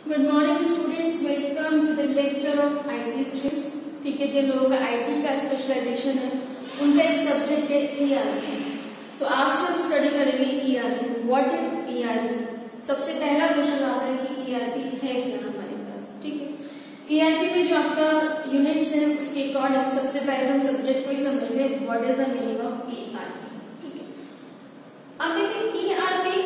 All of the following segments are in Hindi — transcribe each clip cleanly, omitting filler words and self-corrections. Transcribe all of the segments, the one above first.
Good morning students, welcome to the lecture of IT streams. ठीक है, जिन लोगों का आईटी का स्पेशलाइजेशन है उनका एक सब्जेक्ट है ईआरपी। तो आज से हम स्टडी करेंगे ईआरपी। What is ERP? सबसे पहला क्वेश्चन आता है कि ईआरपी है क्या हमारे पास। ठीक है, ईआरपी में जो आपका यूनिट्स है उसके अकॉर्डिंग सबसे पहले हम सब्जेक्ट को ही समझेंगे। What is the meaning of ERP. ठीक है, अब देखिए ईआरपी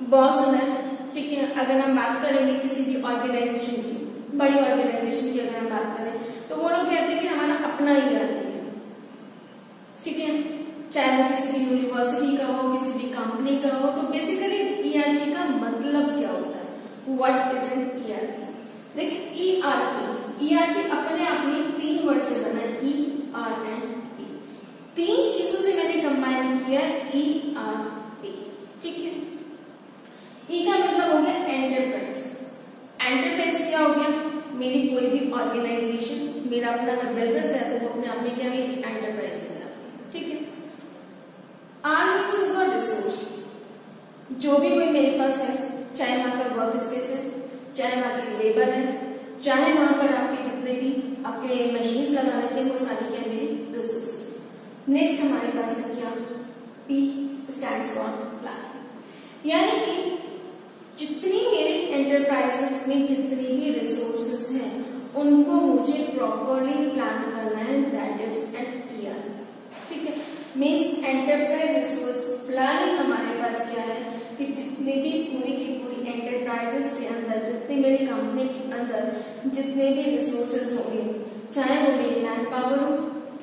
बहुत सुना है। ठीक है, अगर हम बात करेंगे किसी भी ऑर्गेनाइजेशन की, बड़ी ऑर्गेनाइजेशन की अगर हम बात करें तो वो लोग कहते हैं कि हमारा अपना ईआरपी है। ठीक है, चाहे वो किसी भी यूनिवर्सिटी का हो, किसी भी कंपनी का हो। तो बेसिकली ईआरपी का मतलब क्या होता है? What is an ERP? देखिए ईआरपी अपने आप में 3 वर्ड से बना है, ई आर एंड पी। 3 चीजों से मैंने कंबाइन किया ईआरपी। ठीक है, ई का मतलब हो गया एंटरप्राइज। एंटरप्राइज क्या हो गया? मेरी कोई भी ऑर्गेनाइजेशन, मेरा अपना अगर बिजनेस है तो वो अपने आप में क्या है? एंटरप्राइज है। ठीक है, आर मीन्स होगा रिसोर्स। जो भी कोई मेरे पास है, चाहे वहां पर वर्क स्पेस है, चाहे वहां की लेबर है, चाहे वहां पर आपके जितने भी आपके मशीन्स लगाने थे, वो सारी क्या मेरी रिसोर्स। नेक्स्ट हमारे पास है क्या? P stands for plan. यानी कि जितनी मेरे एंटरप्राइजेस में जितनी भी रिसोर्सेज हैं उनको मुझे प्रॉपरली प्लान करना है। That is an ERP. ठीक है, मींस एंटरप्राइज रिसोर्स प्लानिंग हमारे पास क्या है कि जितने भी पूरी की पूरी एंटरप्राइजेस के अंदर, जितनी मेरी कंपनी के अंदर जितने भी रिसोर्सेज होंगे, चाहे वो मेरी मैन पावर हो,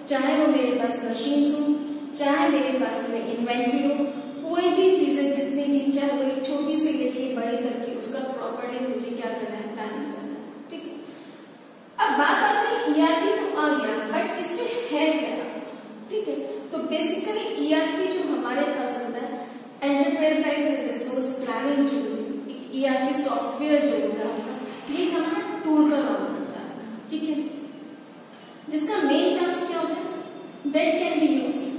चाहे वो मेरे पास मशीन्स हो, चाहे मेरे पास मेरी इन्वेंट्री हो, कोई भी चीजें जितनी भी, चाहे वो एक छोटी से लेके बड़ी तक की, उसका प्रॉपर्ली मुझे क्या करना है? प्लानिंग करना है। ठीक है, अब बात आती है ईआरपी तो आ गया, बट इसमें है क्या? ठीक है, तो बेसिकली ईआरपी जो हमारे पास होता है, एंटरप्राइज रिसोर्स प्लानिंग, जो ईआरपी सॉफ्टवेयर जो होता है, ये हमारा टूल का काम होता है। ठीक है, जिसका मेन टास्क क्या होता है? That can be used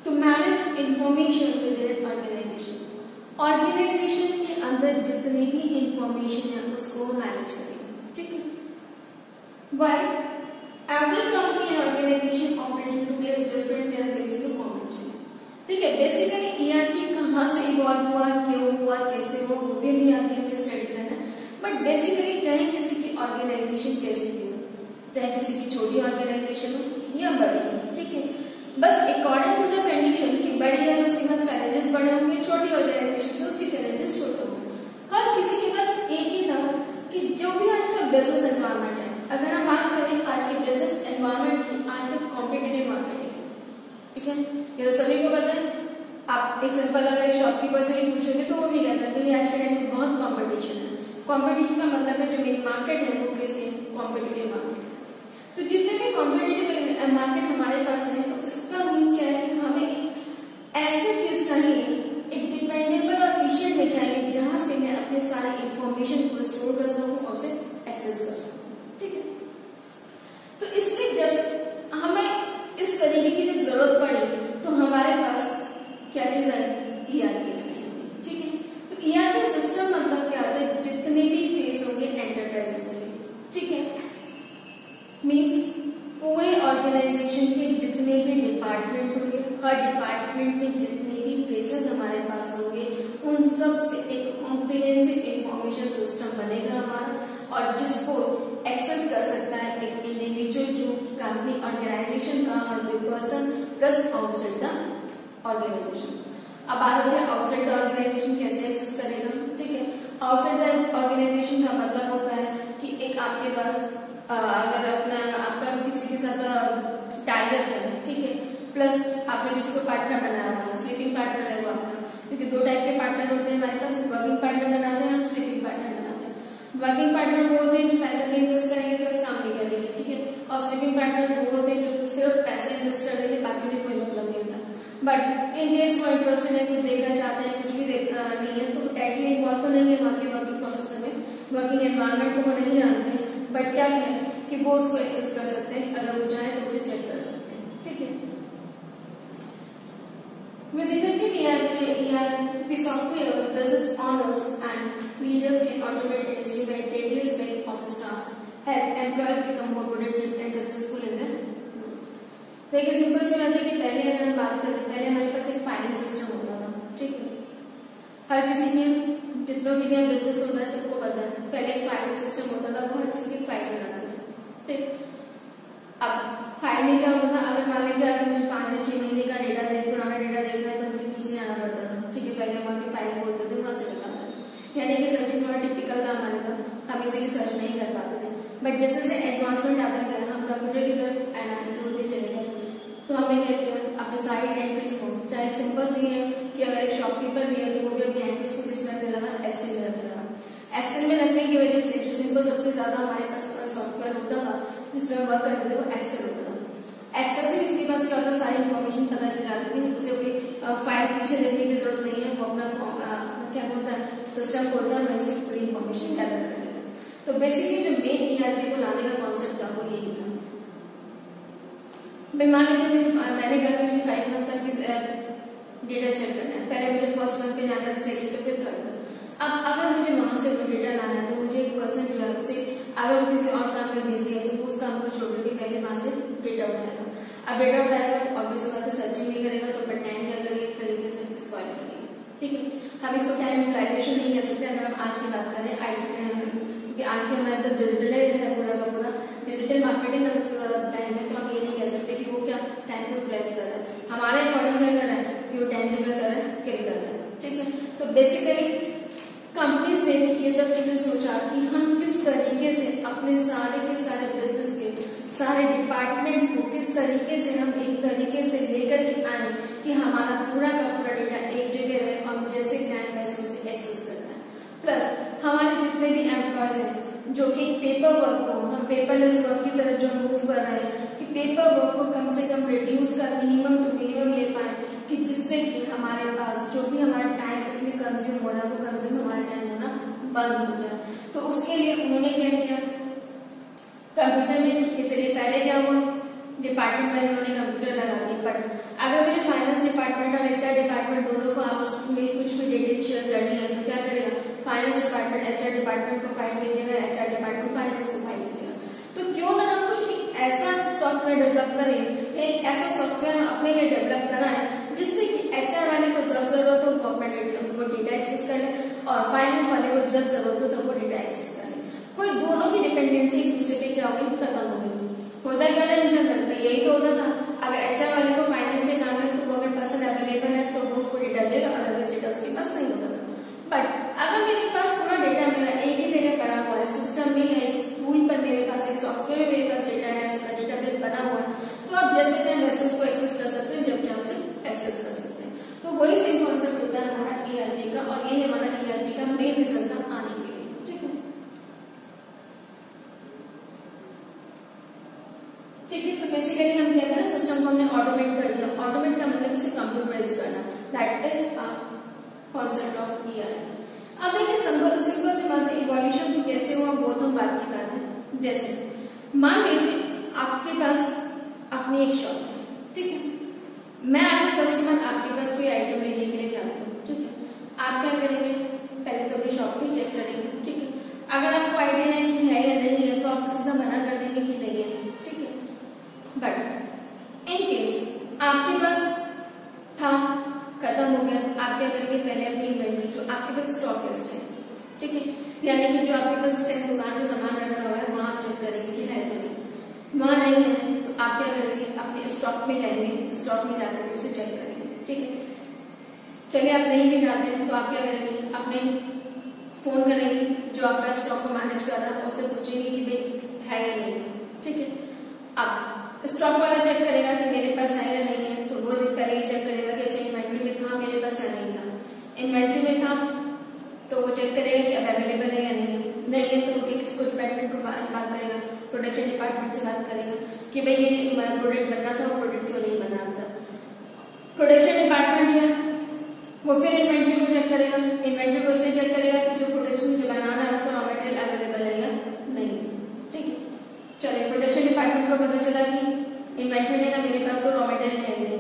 to manage information within an organization। ऑर्गेनाइजेशन के अंदर जितनी भी इंफॉर्मेशन है उसको मैनेज करेंगे। ठीक है, Why? Every company and organization operating today is different, they are facing a common challenge। ठीक है, बेसिकली ईआरपी कहाँ से इवॉल्व हुआ, क्यों हुआ, कैसे हुआ, वो भी नहीं आपके हमें स्टडी करना है। बट बेसिकली चाहे किसी की ऑर्गेनाइजेशन कैसी भी हो, चाहे किसी की छोटी ऑर्गेनाइजेशन हो या बड़ी हो, ठीक है, बस अकॉर्डिंग टू द कंडीशन की बड़ी है तो उसके पास चैलेंजेस बड़े होंगे, छोटी ऑर्गेनाइजेशन से उसके चैलेंजेस छोटे होंगे। हर किसी के पास एक ही था कि जो भी आज का बिजनेस एनवायरनमेंट है, अगर हम बात करें आज के बिजनेस एनवायरनमेंट की, आज का कॉम्पिटिटिव मार्केट है। ठीक है, ये तो सभी को पता है। आप एक सिंपल अगर शॉपकीपर से ही पूछोगे तो वो भी कहता है कि आज के टाइम में बहुत कॉम्पिटिशन है। कॉम्पिटिशन का मतलब है जो मेरी मार्केट है वो कैसे कॉम्पिटिटिव मार्केट है। तो जितने भी कॉम्पिटिटिव मार्केट हमारे पास है, तो इसका मीन्स क्या है कि हमें एक ऐसी चीज चाहिए, एक डिपेंडेबल और एफिशिएंट में चाहिए जहां से मैं अपने सारे इंफॉर्मेशन को स्टोर कर सकूं और उसे एक्सेस कर सकूं। ठीक है, तो इसलिए जब हमें इस तरीके की जब जरूरत पड़ी तो हमारे पास क्या चीज आई? ईआरपी आई। ठीक है, तो ईआरपी सिस्टम मतलब क्या होता है? जितने भी फेस होंगे एंटरप्राइजेस के, ठीक है, मीन्स पूरे ऑर्गेनाइजेशन के जितने भी डिपार्टमेंट होंगे, हर डिपार्टमेंट में जितने भी फेसेस हमारे पास होंगे, उन सब से एक कॉम्प्रिहेंसिव इंफॉर्मेशन सिस्टम बनेगा हमारा, और जिसको एक्सेस कर सकता है एक इंडिविजुअल, जो कंपनी ऑर्गेनाइजेशन का हर कोई person plus outside the organization. अब बात होती है आउटसाइड द ऑर्गेनाइजेशन कैसे एक्सेस करेगा। ठीक है, आउटसाइड द ऑर्गेनाइजेशन का मतलब होता है कि एक आपके पास अगर आपका किसी के साथ टाइगर है, ठीक है, प्लस आपने किसी को पार्टनर बनाया हुआ, स्लीपिंग पार्टनर है वो आपका, क्योंकि 2 टाइप के पार्टनर होते हैं हमारे पास। वर्किंग पार्टनर बनाते हैं, हम स्लीपिंग पार्टनर बनाते हैं। वर्किंग पार्टनर वो होते हैं जो पैसा भी इन्वेस्ट करेंगे प्लस काम भी करेंगे। ठीक है, और स्लीपिंग पार्टनर्स वो होते हैं जो सिर्फ पैसे इन्वेस्ट कर देंगे, बाकी में कोई मतलब नहीं होता। बट इन केस वो इंटरेस्टेड है, कुछ देखना चाहते हैं, कुछ भी देखना नहीं है, तो डायरेक्टली इन्वॉल्व तो नहीं है वर्किंग प्रोसेस में, वर्किंग एनवायरनमेंट को वो नहीं जानते हैं, बट क्या है कि वो उसको एक्सेस कर सकते हैं, अगर वो चाहे तो उसे चेक कर सकते हैं। ठीक है, with effective ERP software business owners and leaders can automate and estimate daily spend of staff, help employees become more productive and successful in their roles. देखिए सिंपल सी बात है कि पहले अगर हम बात करें, पहले हमारे पास एक फाइनेंस सिस्टम होता था, ठीक है। हर किसी के जितनों की भी बिजनेस होता है सबको पता है, पहले एक फाइनेंस सिस्टम होता था, वो हर चीज की फाइल बनाता था, ठीक। अब फाइल में क्या होता था, अगर मान लीजिए अगर मुझे 5 या 6 महीने का डेटा पुराना डेटा देखना है तो मुझे पीछे जाना पड़ता था, ठीक है। पहले वहां की फाइल बोलते थे, वहां से निकालते थे, यानी कि सर्चिंग थोड़ा टिपिकल था हमारे पास, हम इसे सर्च नहीं कर पाते थे। बट जैसे जैसे एडवांसमेंट आता गया, हम कंप्यूटर की तरफ एनालिटिक होते चले गए, तो हमने क्या किया, अपने सारी एंट्रीज को, चाहे सिंपल सी है कि अगर एक शॉपकीपर भी है तो वो भी अपनी एंट्रीज को किस में रखने लगा, एक्सेल में रखने लगा। एक्सेल में रखने की वजह से जो सिंपल सबसे ज्यादा हमारे पास सॉफ्टवेयर होता था जिसमें हम वर्क करते थे वो एक्सेल होता था। एक्सेल से इसके पास क्या होता है, सारी इन्फॉर्मेशन पता चल जाती थी, उसे कोई फाइल पीछे देखने की जरूरत नहीं है, वो अपना क्या बोलता है सिस्टम होता है, वैसे पूरी इन्फॉर्मेशन गैदर कर लेता है। तो बेसिकली जो मेन ईआरपी को लाने का कॉन्सेप्ट था वो यही था। मान लीजिए मैंने क्या कहा मुझे 5 मंथ का डेटा चेक करना है, पहले मुझे फर्स्ट मंथ पे जाना है, सेकंड पे, फिर थर्ड पे। अब अगर मुझे वहां से वो डेटा लाना है तो मुझे एक पर्सन जो है उसे, अगर वो किसी और काम में बिजी है तो उस काम को छोड़ के पहले वहां से डेटा उठाएगा। अब डेटा उठाएगा तो ऑब्वियस बात है सर्चिंग नहीं करेगा, तो टाइम क्या करेगा, एक तरीके से स्पॉइल करेगा, ठीक है। हम इसको टाइम यूटिलाइजेशन नहीं कह सकते अगर हम आज की बात करें, क्योंकि आज के हमारे पास डिजिटल है पूरा का पूरा, डिजिटल मार्केटिंग का सबसे ज्यादा टाइम है, तो हम ये नहीं कह सकते कि वो क्या टाइम को यूटिलाइज कर रहा है, हमारे अकॉर्डिंग क्या कर रहा है कि वो टाइम को क्या कर रहा है, किल कर रहा है, ठीक है। तो बेसिकली कंपनीज ने भी ये सब चीजें सोचा कि हम किस तरीके से अपने सारे के सारे बिजनेस के सारे डिपार्टमेंट्स को किस तरीके से हम एक तरीके से लेकर के आए कि हमारा पूरा का पूरा डेटा एक जगह रहे, हम जैसे चाहें वैसे उसे एक्सेस करना है। प्लस हमारे जितने भी एम्प्लॉयज हैं जो कि पेपर वर्क को, हम पेपरलेस वर्क की तरफ जो हम मूव कर रहे हैं कि पेपर वर्क को कम से कम रिड्यूस कर मिनिमम टू मिनिमम ले पाए, कि जिससे कि हमारे पास जो भी हमारा टाइम इसमें कंज्यूम हो रहा है वो कंज्यूम हमारा टाइम होना बंद हो जाए। तो उसके लिए उन्होंने क्या किया, कंप्यूटर में, ठीक है चलिए पहले क्या हुआ, डिपार्टमेंट वाइज उन्होंने कंप्यूटर लगा दिए। बट अगर मुझे फाइनेंस डिपार्टमेंट और एचआर डिपार्टमेंट दोनों को आपस में कुछ भी डेटा शेयर करनी है तो क्या करेगा, फाइनेंस डिपार्टमेंट एचआर डिपार्टमेंट को फाइल भेजेगा, एचआर डिपार्टमेंट फाइनेंस को फाइल भेजेगा। तो क्यों ना हम कुछ ऐसा सॉफ्टवेयर डेवलप करें, एक ऐसा सॉफ्टवेयर अपने लिए डेवलप कराएं जिससे कि एचआर वाले को जब जरूरत हो वो अपना डेटा एक्सेस कर ले और फाइनेंस वाले को जब जरूरत हो तो वो डेटा एक्सेस कर ले। कोई दोनों की डिपेंडेंसी एक दूसरे पे क्या होगी, खत्म हो गई। होता क्या था इंजन में, यही तो होता था, अगर एचआर वाले को फाइनेंस से काम है तो वो अगर पर्सन अवेलेबल है तो वो उसको डेटा देगा, अदरवाइज डेटा उसके पास नहीं होता था। बट अगर मेरे पास पूरा डेटा मेरा एक ही जगह पड़ा हुआ है, सिस्टम में है, टूल पर मेरे पास एक सॉफ्टवेयर में मेरे पास डेटा है, उसका डेटाबेस बना हुआ है, तो आप जैसे चाहे वैसे उसको एक्सेस कर सकते हैं, जब चाहे उसे एक्सेस कर सकते हैं। तो वही सेम कॉन्सेप्ट होता है हमारा ईआरपी का, और यही हमारा ईआरपी का मेन रीजन था आने के लिए, ठीक है। ठीक है, तो बेसिकली हम कहते हैं सिस्टम को हमने ऑटोमेट कर दिया। ऑटोमेट का मतलब उसे कंप्यूटराइज करना, that is a concept of ERP. अब देखिए सिंपल सी बात है, इवोल्यूशन तो कैसे हुआ वो तो बात की बात है। जैसे मान लीजिए आपके पास अपनी एक शॉप है, ठीक है, मैं एज ए कस्टमर आपके पास कोई आइटम लेने के लिए जाती हूँ, ठीक है। आप क्या करेंगे, पहले तो अपनी शॉप पे चेक करेंगे, ठीक है। अगर आपको आइडिया है कि है या नहीं है तो आप सीधा मना कर देंगे कि नहीं है, ठीक है। बट इन केस आपके पास था, खत्म हो गया, तो आप क्या करेंगे, पहले अपनी इन्वेंटरी जो आपके पास स्टॉक लिस्ट है, ठीक है, यानी कि जो आपके पास दुकान में सामान रखा हुआ है वहां आप चेक करेंगे कि है तो नहीं, वहां नहीं है तो आप क्या करेंगे, अपने स्टॉक में जाएंगे, स्टॉक में जाकर के उसे चेक करेंगे, ठीक है। चलिए आप नहीं भी जाते हैं तो आप क्या करेंगे, अपने फोन करेंगे जो आपका स्टॉक को मैनेज कर रहा है, उससे पूछेंगे कि भाई है या नहीं, ठीक है। अब स्टॉक वाला चेक करेगा कि मेरे पास है या नहीं है, तो वो पहले ही चेक करेगा कि अच्छा इन्वेंट्री में था मेरे पास या नहीं था। इन्वेंट्री में था तो वो चेक करेगा कि अब अवेलेबल है या नहीं है तो वो किसको डिपार्टमेंट को बात करेगा, प्रोडक्शन डिपार्टमेंट से बात करेगा कि भाई ये प्रोडक्ट बनना था, वो प्रोडक्ट क्यों नहीं बना था। प्रोडक्शन डिपार्टमेंट जो है वो फिर इन्वेंट्री को चेक करेगा, इन्वेंट्री को इसलिए चेक करेगा कि जो प्रोडक्शन जो बनाना है उसका रॉ मटेरियल अवेलेबल है या नहीं, ठीक है। चलिए प्रोडक्शन डिपार्टमेंट को पता चला कि इन्वेंट्री ने कहा मेरे पास तो रॉ मटेरियल है नहीं,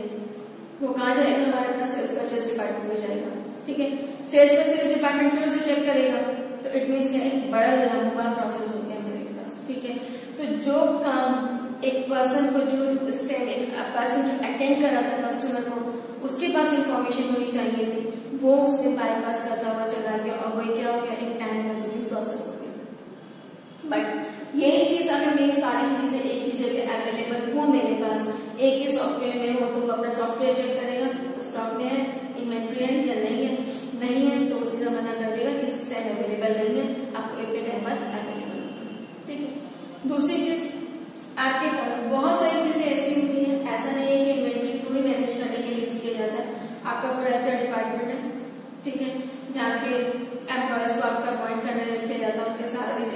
वो कहाँ जाएगा, हमारे पास सेल्स परचेज डिपार्टमेंट में जाएगा, ठीक है। सेल्स का सेल्स डिपार्टमेंट फिर उसे चेक करेगा, तो इट मीन्स क्या एक बड़ा लंबा प्रोसेस हो गया मेरे पास, ठीक है। तो जो काम एक पर्सन को जो पर्सन जो अटेंड कर रहा था कस्टमर को, उसके पास इंफॉर्मेशन होनी चाहिए थी, वो उसने बाईपास करता हुआ चला गया और वही क्या हो गया, एक टाइम कंज्यूमिंग प्रोसेस हो गया। बट यही चीज अगर मेरी सारी चीजें एक ही जगह अवेलेबल हो मेरे पास, एक ही सॉफ्टवेयर में हो, तो वो अपना सॉफ्टवेयर चेक करेगा स्टॉक में है, इन्वेंट्री है या नहीं है, नहीं है तो सीधा मना कर देगा कि सेल अवेलेबल नहीं है, आपको इतने टाइम बाद अवेलेबल होगा, ठीक है। दूसरी चीज, आपके पास बहुत सारी चीजें ऐसी होती हैं, ऐसा नहीं है कि इन्वेंट्री को ही मैनेज करने के लिए यूज किया जाता है। आपका पूरा एचआर डिपार्टमेंट है, ठीक है, जहाँ के एम्प्लॉयज को आपका अपॉइंट करने किया जाता है, उनके सारे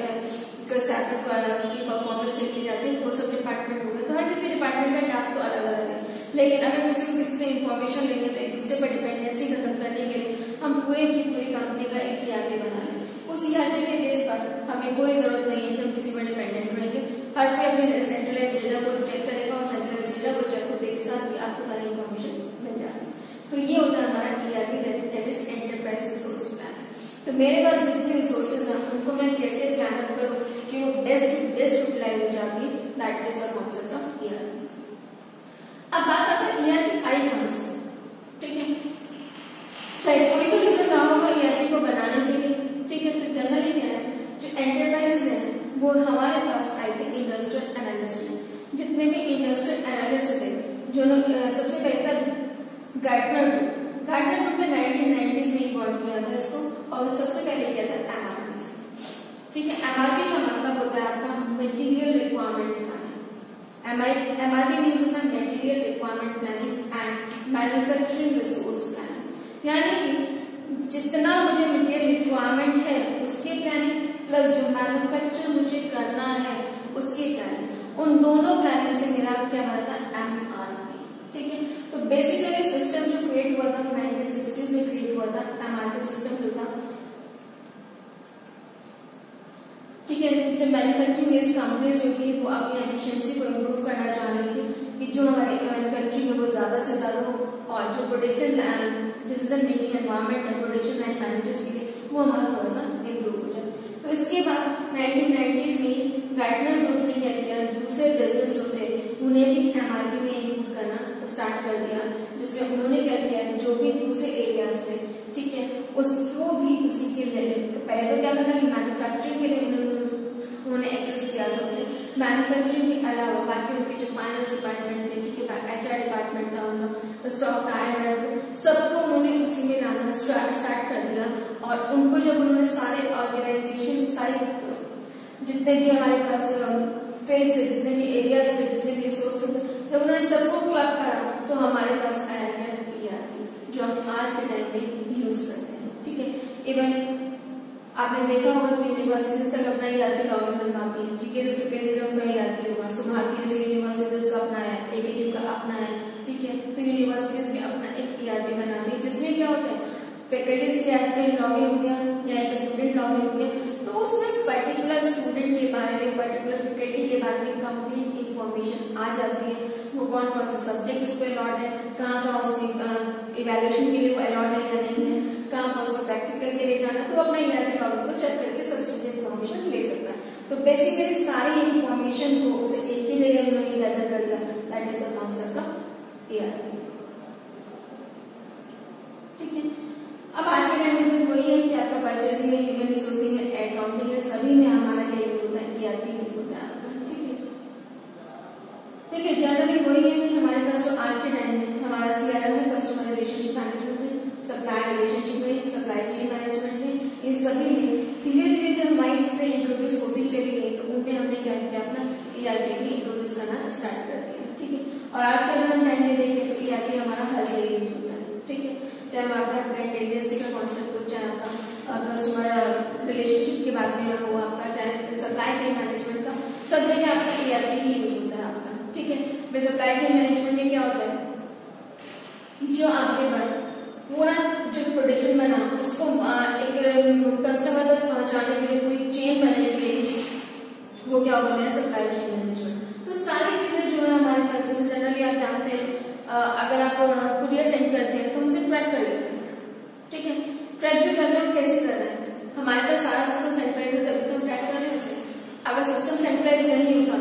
स्टाफ को उसकी परफॉर्मेंस चेक की जाती है, वो सब डिपार्टमेंट हो गए। तो हर किसी डिपार्टमेंट का टास्क तो अलग अलग है, लेकिन अगर किसी को किसी से इन्फॉर्मेशन लेंगे तो एक दूसरे पर डिपेंडेंसी खत्म करने के लिए हम पूरे की पूरी कंपनी का एक ईआरपी बना लें। उस ईआरपी के बेस पर हमें कोई जरूरत नहीं है कि हम किसी पर डिपेंडेंट रहेंगे, हर कोई अपने सेंट्रलाइज डेटा को चेक करेगा और सेंट्रलाइज डेटा को चेक होने के साथ ही आपको सारी इन्फॉर्मेशन मिल जाती है। तो ये होता है हमारा ERP, that is enterprise resource plan. तो मेरे पास जितने रिसोर्सेज हैं उनको मैं कैसे प्लान करूँ कि वो बेस्ट यूटिलाइज हो जाती है, that is the concept of ERP. अब बात आता है ईआरपी आई कहां से, ठीक है। कोई तो रीजन रहा होगा ईआरपी को बनाने के लिए, ठीक है। तो जनरली क्या है, जो एंटरप्राइजेज है वो हमारे पास आई थिंक इंडस्ट्रियल एनालिस्ट है। जितने भी इंडस्ट्रियल एनालिस्ट थे, जो सबसे पहले था गार्टनर ग्रुप में 1990s में इवॉल्व किया था इसको, और सबसे पहले किया था एमआरपी से, ठीक है। एमआरपी का मतलब होता है आपका material requirement planning. MRP means होता है material requirement planning and manufacturing resource planning, यानी कि जितना मुझे मटेरियल रिक्वायरमेंट है उसकी प्लानिंग प्लस जो मैन्युफैक्चर मुझे करना है उसकी प्लानिंग, उन दोनों प्लानिंग से मेरा क्या बनता है, एमआरपी, ठीक है। तो बेसिकली सिस्टम जो क्रिएट हुआ था 1960s में क्रिएट हुआ था, एमआरपी सिस्टम जो था, ठीक है। जब मैन्युफैक्चरिंग बेस्ड कंपनीज जो थी वो अपनी एफिशिएंसी को इम्प्रूव करना चाह रही थी कि जो हमारी मैन्युफैक्चरिंग है वो ज्यादा से ज्यादा हो, और जो प्रोडक्शन डिसीजन मेकिंग एनवायरमेंट है प्रोडक्शन लाइन मैनेजर्स के लिए वो हमारा थोड़ा सा इम्प्रूव हो जाए। तो इसके बाद 1990s में गार्टनर ग्रुप ने क्या किया, दूसरे बिजनेस जो थे उन्हें भी एमआरपी में इंक्लूड करना स्टार्ट कर दिया, जिसमें उन्होंने क्या किया, जो भी दूसरे एरियाज थे, ठीक है, उसको भी उसी के लिए, पहले तो क्या था कि मैन्युफैक्चरिंग के लिए उन्होंने एक्सेस किया था उसे, मैन्युफैक्चरिंग के अलावा बाकी उनके जो फाइनेंस डिपार्टमेंट थे, ठीक है, एचआर डिपार्टमेंट था उनका, स्टॉक मैनेजमेंट, सबको उन्होंने उसी में लाना स्टार्ट कर दिया। और उनको जब उन्होंने सारे ऑर्गेनाइजेशन, सारे जितने भी हमारे पास फील्ड से, जितने भी एरियाज थे, जितने भी रिसोर्स थे, जब उन्होंने सबको क्लब करा तो हमारे पास आया गया ईआरपी, जो हम आज के टाइम में यूज करते हैं, ठीक है। इवन आपने देखा होगा कि यूनिवर्सिटीज तक अपना ईआरपी लॉगिन बनवाती है, ठीक है। तो फिर का ईआरपी होगा, सुभारती से यूनिवर्सिटीज का अपना है, एकेडमी का अपना है, ठीक है। तो यूनिवर्सिटीज में अपना एक ईआरपी बनाती है, जिसमें क्या होता है, फैकल्टीज के लॉगिन हो गया या एक स्टूडेंट लॉगिन हो गया, तो उसमें पर्टिकुलर स्टूडेंट के बारे में, पर्टिकुलर फैकल्टी के बारे में कंप्लीट इंफॉर्मेशन आ जाती है। वो कौन कौन से सब्जेक्ट उस पर अलॉट है, कहाँ उसमें इवेल्युएशन के लिए वो अलॉट है या नहीं है, कहाँ उसको प्रैक्टिकल के लिए जाना, तो अपना ईआरपी लॉगिन को चेक करके सब चीजें इंफॉर्मेशन ले सकता है। तो बेसिकली सारी इंफॉर्मेशन को उसे एक ही जगह उन्होंने गैदर कर दिया, that is the concept of ERP, ठीक है। अब आज के टाइम में तो वही है कि आपका परचेसिंग है, ह्यूमन रिसोर्सिंग है, अकाउंटिंग है, सभी में हमारा क्या यूज होता है, ईआरपी यूज होता है, ठीक है। ठीक है, जनरली वही है कि हमारे पास जो आज के टाइम में हमारा सीआरएम है, कस्टमर रिलेशनशिप मैनेजमेंट में, सप्लाई रिलेशनशिप में, सप्लाई चेन मैनेजमेंट में, इन सभी में धीरे धीरे जब हमारी चीजें इंट्रोड्यूस होती चली गई तो उनमें हमने क्या किया, अपना ईआरपी भी इंट्रोड्यूस करना स्टार्ट कर दिया, ठीक है। और आज का अगर हम टाइम में देखें तो ईआरपी हमारा हर जगह यूज होता है, ठीक है। चाहे आपका ब्रांड एजेंसी का कॉन्सेप्ट हो, चाहे आपका कस्टमर रिलेशनशिप के बारे में हो, आपका चाहे सप्लाई चेन मैनेजमेंट का, सब जगह आपका ईआरपी ही यूज होता है आपका, ठीक है। वे सप्लाई चेन मैनेजमेंट में क्या होता है, जो आपके पास पूरा जो प्रोडक्शन बना उसको एक कस्टमर तक पहुंचाने के लिए पूरी चेन बनी हुई, वो क्या होगा, मेरा सप्लाई चेन मैनेजमेंट। तो सारी चीजें जो है हमारे पास, जैसे जनरली आप जानते हैं अगर आप कुरियर सेंड करते हैं तो उसे ट्रैक कर लेते हैं, ठीक है। ट्रैक जो हमारे पास सारा सिस्टम सेंट्रलाइज है तभी तो हम ट्रैक कर रहे हैं उसे। अगर सिस्टम सेंट्रलाइज नहीं होता,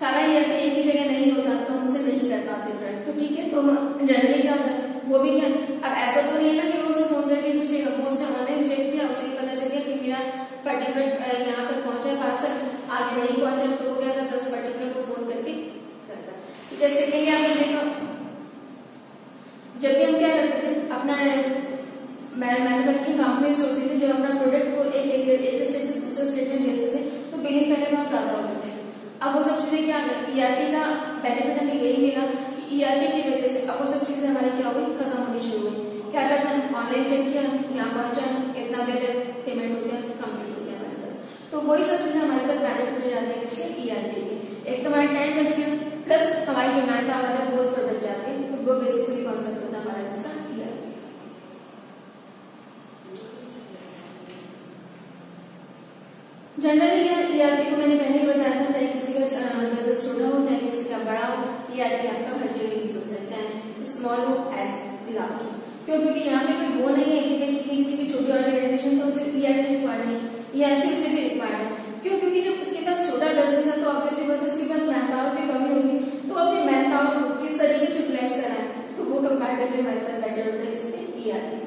सारा ईआरपी एक ही जगह नहीं होता तो हम उसे नहीं कर पाते ट्रैक। तो ठीक है, तो जनरली क्या होता है वो भी क्या, अब ऐसा तो नहीं है ना कि वो उसे फोन करके पूछेगा, वो उसने ऑनलाइन चेक किया, उसे पता चल गया कि मेरा पर्टिकुलर यहाँ तक पहुंचा पार्सल, आगे नहीं पहुंचा तो वो क्या करता है उस पर्टिकुलर को फोन करके करता है। ठीक है, सेकेंडली आपने देखा जब भी हम क्या करते थे अपना मैन्युफैक्चरिंग कंपनीज होती थी जब अपना प्रोडक्ट को एक स्टेट से दूसरे स्टेट में भेजते थे तो बिलिंग पहले बहुत ज्यादा होते थे। अब वो सब चीजें क्या है, ईआरपी का बेनिफिट हमें यही मिला कि ईआरपी की वजह से अब वो सब चीजें हमारी क्या हो गई, खत्म होनी शुरू हुई। क्या करना है, ऑनलाइन चेक किया, यहाँ पहुंचा, इतना बिल पेमेंट हो गया, कंप्लीट हो गया हमारे पास। तो वही सब चीजें हमारे पास बेनिफिट हो जाती है किसके, ईआरपी के। एक तो हमारा टाइम बच गया प्लस हमारी जो मैन पावर है वो उस पर बच जाती है। तो वो बेसिकली कॉन्सेप्ट होता है हमारा इसका ईआरपी। जनरली ईआरपी को मैंने पहले ही बताया था, चाहे किसी का बिजनेस छोटा हो चाहे किसी का बड़ा हो, ईआरपी आपका हर जगह यूज होता है, चाहे स्मॉल हो एज लार्ज हो। क्यों, क्योंकि यहाँ पे कोई वो नहीं है कि किसी की छोटी ऑर्गेनाइजेशन तो उसे ईआरपी रिक्वायर्ड नहीं, ईआरपी उसे भी रिक्वायर्ड है। क्यों, क्योंकि जब उसके पास छोटा बिजनेस है तो ऑब्वियसली बात उसके पास मैन पावर की कमी होगी, तो अपनी मैन पावर को किस तरीके से प्लेस कराए तो वो कंपैरेटिवली हमारे पास बेटर होता है इसमें ईआरपी।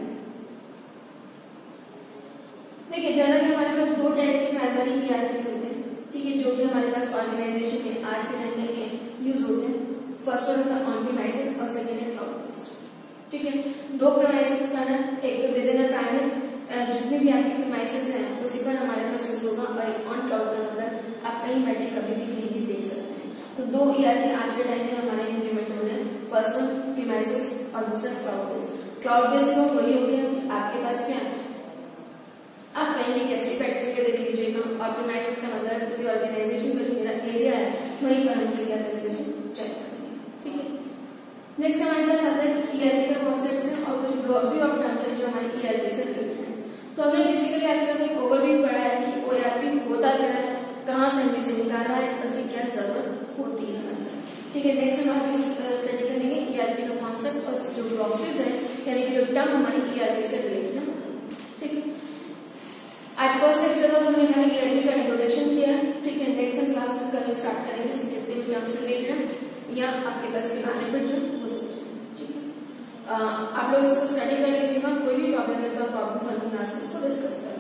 देखिए जनरली हमारे पास दो टाइप के प्राइमरी ईआरपीज होते हैं, ठीक है, जो कि हमारे पास ऑर्गेनाइजेशन में आज के टाइम में यूज होते हैं। फर्स्ट वन है ऑन प्रीमाइसेस और सेकंड है क्लाउड बेस्ड। ठीक है, दो प्रीमाइसेस का है, एक तो विद इन अ प्राइमस जितने भी आपके प्रीमाइसेस हैं उसी पर हमारे पास यूज होगा, और एक ऑन क्लाउड का मतलब आप कहीं बैठे कभी भी कहीं भी देख सकते हैं। तो दो ईआरपी आज के टाइम में हमारे इम्प्लीमेंट हो रहे हैं, फर्स्ट वन प्रीमाइसेस और दूसरा क्लाउड बेस्ड। क्लाउड बेस्ड में वही हो गया कि आपके पास क्या है, आप कहीं भी कैसे बैठ करके देख लीजिएगा, और प्रीमाइसेस का मतलब पूरी ऑर्गेनाइजेशन का जो मेरा एरिया है वहीं पर हम इसे क्या करेंगे चेक करेंगे। ठीक है, नेक्स्ट हमारे पास आता है ईआरपी का कॉन्सेप्ट है और कुछ ग्लॉसरी ऑफ टर्म्स है जो हमारे ईआरपी से रिलेटेड है। तो हमने बेसिकली ऐसा एक ओवरव्यू पढ़ा है कि ईआरपी होता क्या है, कहाँ से हमने इसे निकाला है, उसकी क्या जरूरत होती है हमें। ठीक है, नेक्स्ट हम आगे स्टडी करेंगे ईआरपी का कॉन्सेप्ट और उसकी जो ग्लॉसरीज है यानी कि जो टर्म हमारी ईआरपी से रिलेटेड है। ठीक है, आज फर्स्ट लेक्चर में हमने खाली ईआरपी का इंट्रोडक्शन किया। ठीक है, नेक्स्ट हम क्लास में कल स्टार्ट करेंगे जितने भी टर्म्स रिलेटेड या आपके पास के बेनिफिट जो वो सब। ठीक है, आप लोग इसको स्टडी कर लीजिएगा, कोई भी प्रॉब्लम है तो आप प्रॉब्लम सॉल्विंग क्लास में इसको डिस्कस करें।